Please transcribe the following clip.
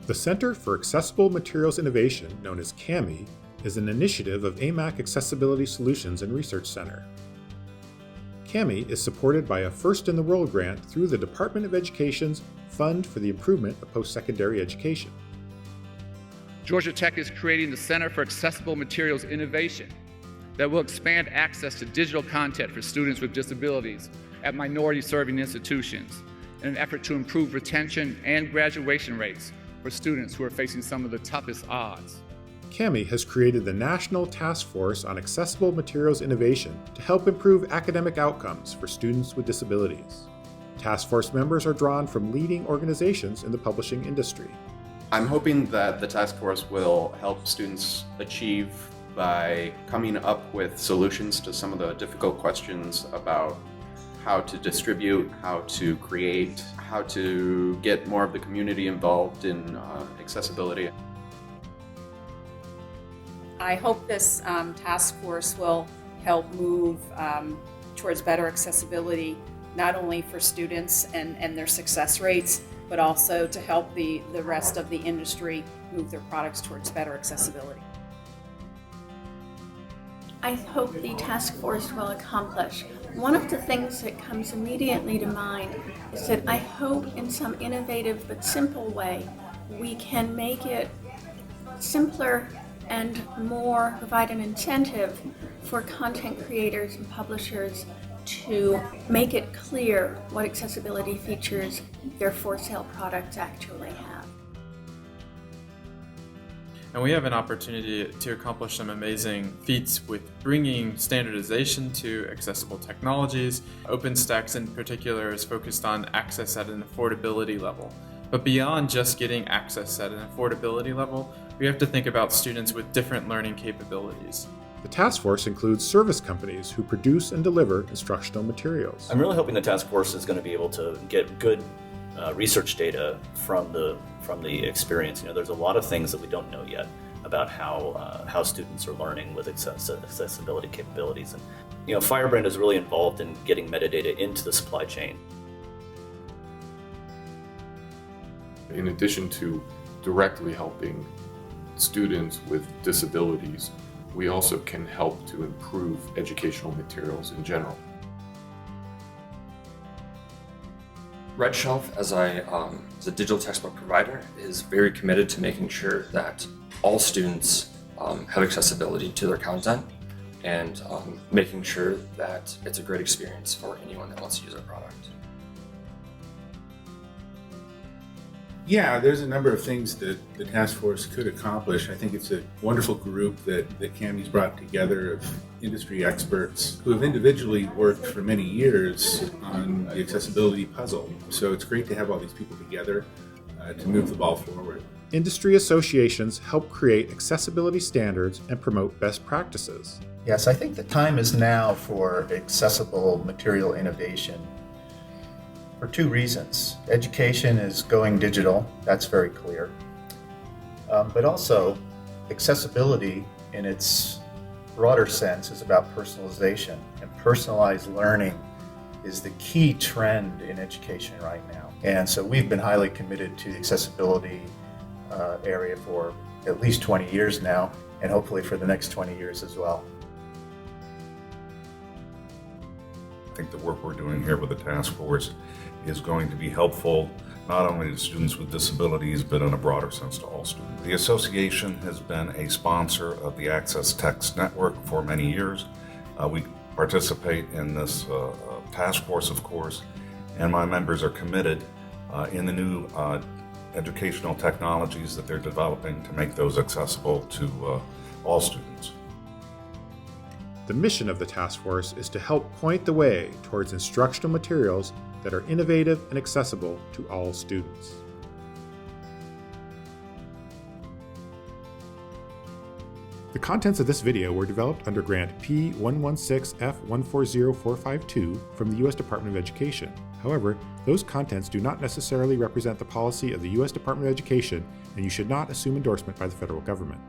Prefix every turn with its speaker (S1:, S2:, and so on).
S1: The Center for Accessible Materials Innovation, known as CAMI, is an initiative of AMAC Accessibility Solutions and Research Center. CAMI is supported by a first-in-the-world grant through the Department of Education's Fund for the Improvement of Post-Secondary Education.
S2: Georgia Tech is creating the Center for Accessible Materials Innovation that will expand access to digital content for students with disabilities at minority-serving institutions in an effort to improve retention and graduation rates for students who are facing some of the toughest odds.
S1: CAMI has created the National Task Force on Accessible Materials Innovation to help improve academic outcomes for students with disabilities. Task Force members are drawn from leading organizations in the publishing industry.
S3: I'm hoping that the task force will help students achieve by coming up with solutions to some of the difficult questions about how to distribute, how to create, how to get more of the community involved in accessibility.
S4: I hope this task force will help move towards better accessibility, not only for students and their success rates, but also to help the rest of the industry move their products towards better accessibility.
S5: I hope the task force will accomplish. One of the things that comes immediately to mind is that I hope in some innovative but simple way we can make it simpler and more provide an incentive for content creators and publishers to make it clear what accessibility features their for-sale products actually have.
S6: And we have an opportunity to accomplish some amazing feats with bringing standardization to accessible technologies. OpenStax in particular is focused on access at an affordability level. But beyond just getting access at an affordability level, we have to think about students with different learning capabilities.
S1: The task force includes service companies who produce and deliver instructional materials.
S7: I'm really hoping the task force is going to be able to get good research data from the experience. There's a lot of things that we don't know yet about how students are learning with accessibility capabilities, and Firebrand is really involved in getting metadata into the supply chain.
S8: In addition to directly helping students with disabilities, we also can help to improve educational materials in general.
S9: Rech as a digital textbook provider is very committed to making sure that all students have accessibility to their content and making sure that it's a great experience for anyone that wants to use our product.
S10: Yeah, there's a number of things that the task force could accomplish. I think it's a wonderful group that CAMI's brought together of industry experts who have individually worked for many years on the accessibility puzzle. So it's great to have all these people together to move the ball forward.
S1: Industry associations help create accessibility standards and promote best practices.
S11: Yes, I think the time is now for accessible material innovation. For two reasons. Education is going digital, that's very clear. But also, accessibility in its broader sense is about personalization, and personalized learning is the key trend in education right now. And so we've been highly committed to the accessibility area for at least 20 years now, and hopefully for the next 20 years as well.
S12: I think the work we're doing here with the task force is going to be helpful not only to students with disabilities, but in a broader sense to all students. The association has been a sponsor of the Access Text Network for many years. We participate in this task force, of course, and my members are committed in the new educational technologies that they're developing to make those accessible to all students.
S1: The mission of the task force is to help point the way towards instructional materials that are innovative and accessible to all students. The contents of this video were developed under Grant P116452 from the U.S. Department of Education. However, those contents do not necessarily represent the policy of the U.S. Department of Education, and you should not assume endorsement by the federal government.